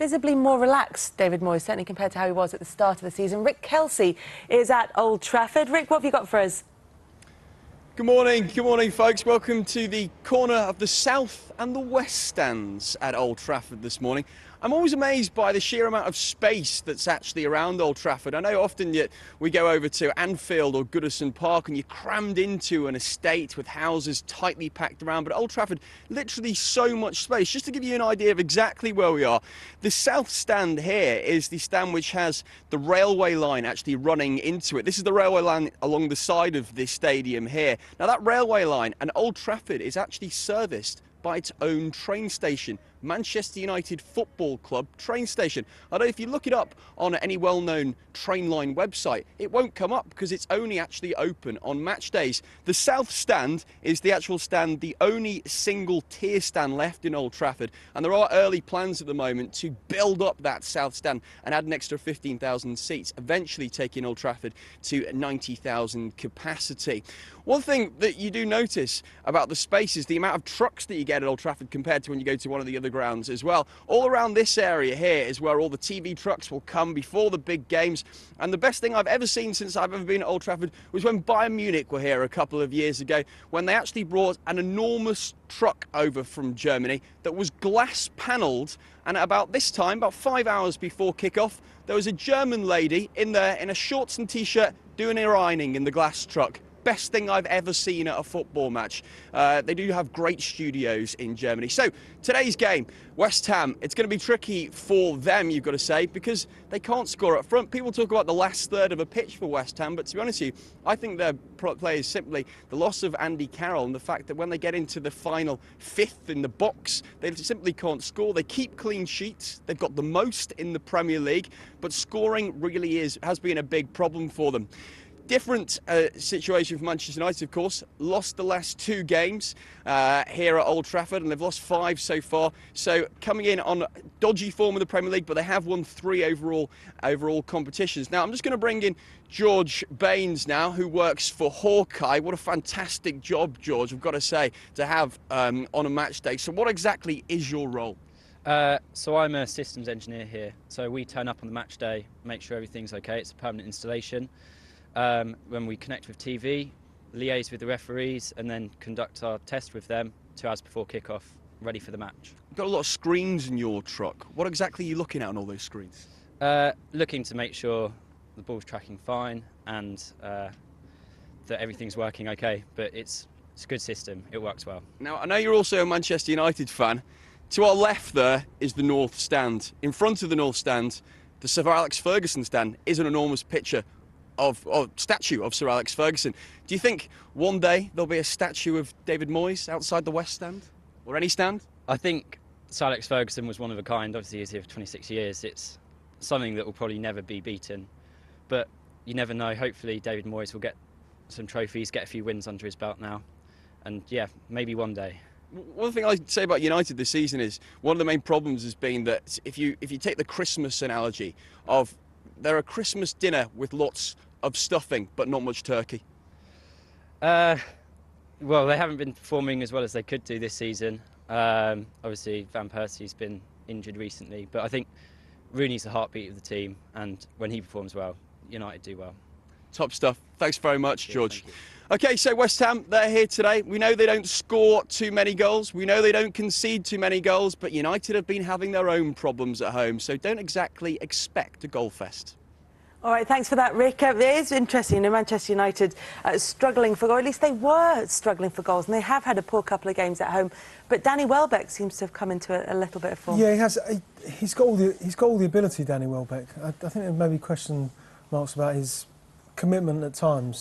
Visibly more relaxed, David Moyes, certainly compared to how he was at the start of the season. Kelsey is at Old Trafford. Rick, what have you got for us? Good morning, folks. Welcome to the corner of the South and the West stands at Old Trafford this morning. I'm always amazed by the sheer amount of space that's actually around Old Trafford. I know often we go over to Anfield or Goodison Park and you're crammed into an estate with houses tightly packed around, but at Old Trafford, literally so much space. Just to give you an idea of exactly where we are, the South stand here is the stand which has the railway line actually running into it. This is the railway line along the side of this stadium here. Now that railway line and Old Trafford is actually serviced by its own train station, Manchester United Football Club train station. Although if you look it up on any well-known train line website, it won't come up because it's only actually open on match days. The South Stand is the actual stand, the only single tier stand left in Old Trafford, and there are early plans at the moment to build up that South Stand and add an extra 15,000 seats, eventually taking Old Trafford to 90,000 capacity. One thing that you do notice about the space is the amount of trucks that you get at Old Trafford compared to when you go to one of the other grounds as well. All around this area here is where all the TV trucks will come before the big games, and the best thing I've ever seen since I've ever been at Old Trafford was when Bayern Munich were here a couple of years ago, when they actually brought an enormous truck over from Germany that was glass panelled, and at about this time, about 5 hours before kick-off, there was a German lady in there in a shorts and t-shirt doing her ironing in the glass truck. Best thing I've ever seen at a football match. They do have great studios in Germany. So today's game, West Ham, it's going to be tricky for them, you've got to say, because they can't score up front. People talk about the last third of a pitch for West Ham, but to be honest with you, I think their play is simply the loss of Andy Carroll and the fact that when they get into the final fifth in the box, they simply can't score. They keep clean sheets. They've got the most in the Premier League, but scoring really has been a big problem for them. Different situation for Manchester United, of course. Lost the last two games here at Old Trafford, and they've lost 5 so far. So coming in on dodgy form in the Premier League, but they have won 3 overall competitions. Now I'm just going to bring in George Baines now, who works for Hawkeye. What a fantastic job, George, I've got to say, to have on a match day. So what exactly is your role? So I'm a systems engineer here. So we turn up on the match day, make sure everything's okay. It's a permanent installation. When we connect with TV, liaise with the referees, and then conduct our test with them 2 hours before kick-off, ready for the match. You've got a lot of screens in your truck. What exactly are you looking at on all those screens? Looking to make sure the ball's tracking fine and that everything's working okay, but it's a good system, it works well. Now, I know you're also a Manchester United fan. To our left there is the North Stand. In front of the North Stand, the Sir Alex Ferguson stand is an enormous picture statue of Sir Alex Ferguson. Do you think one day there'll be a statue of David Moyes outside the West Stand? Or any stand? I think Sir Alex Ferguson was one of a kind. Obviously he's here for 26 years. It's something that will probably never be beaten. But you never know. Hopefully David Moyes will get some trophies, get a few wins under his belt now. And yeah, maybe one day. One thing I'd say about United this season is one of the main problems has been that if you take the Christmas analogy of they're a Christmas dinner with lots of stuffing, but not much turkey. Well, they haven't been performing as well as they could do this season. Obviously, Van Persie's been injured recently, but I think Rooney's the heartbeat of the team, and when he performs well, United do well. Top stuff. Thanks very much, Cheers, George. Okay, so West Ham, they're here today. We know they don't score too many goals. We know they don't concede too many goals, but United have been having their own problems at home, so don't exactly expect a goal fest. All right, thanks for that, Rick. It is interesting, Manchester United struggling for goals. At least they were struggling for goals, and they have had a poor couple of games at home. But Danny Welbeck seems to have come into a little bit of form. Yeah, he has. He's got all the ability, Danny Welbeck. I think there may be question marks about his commitment at times.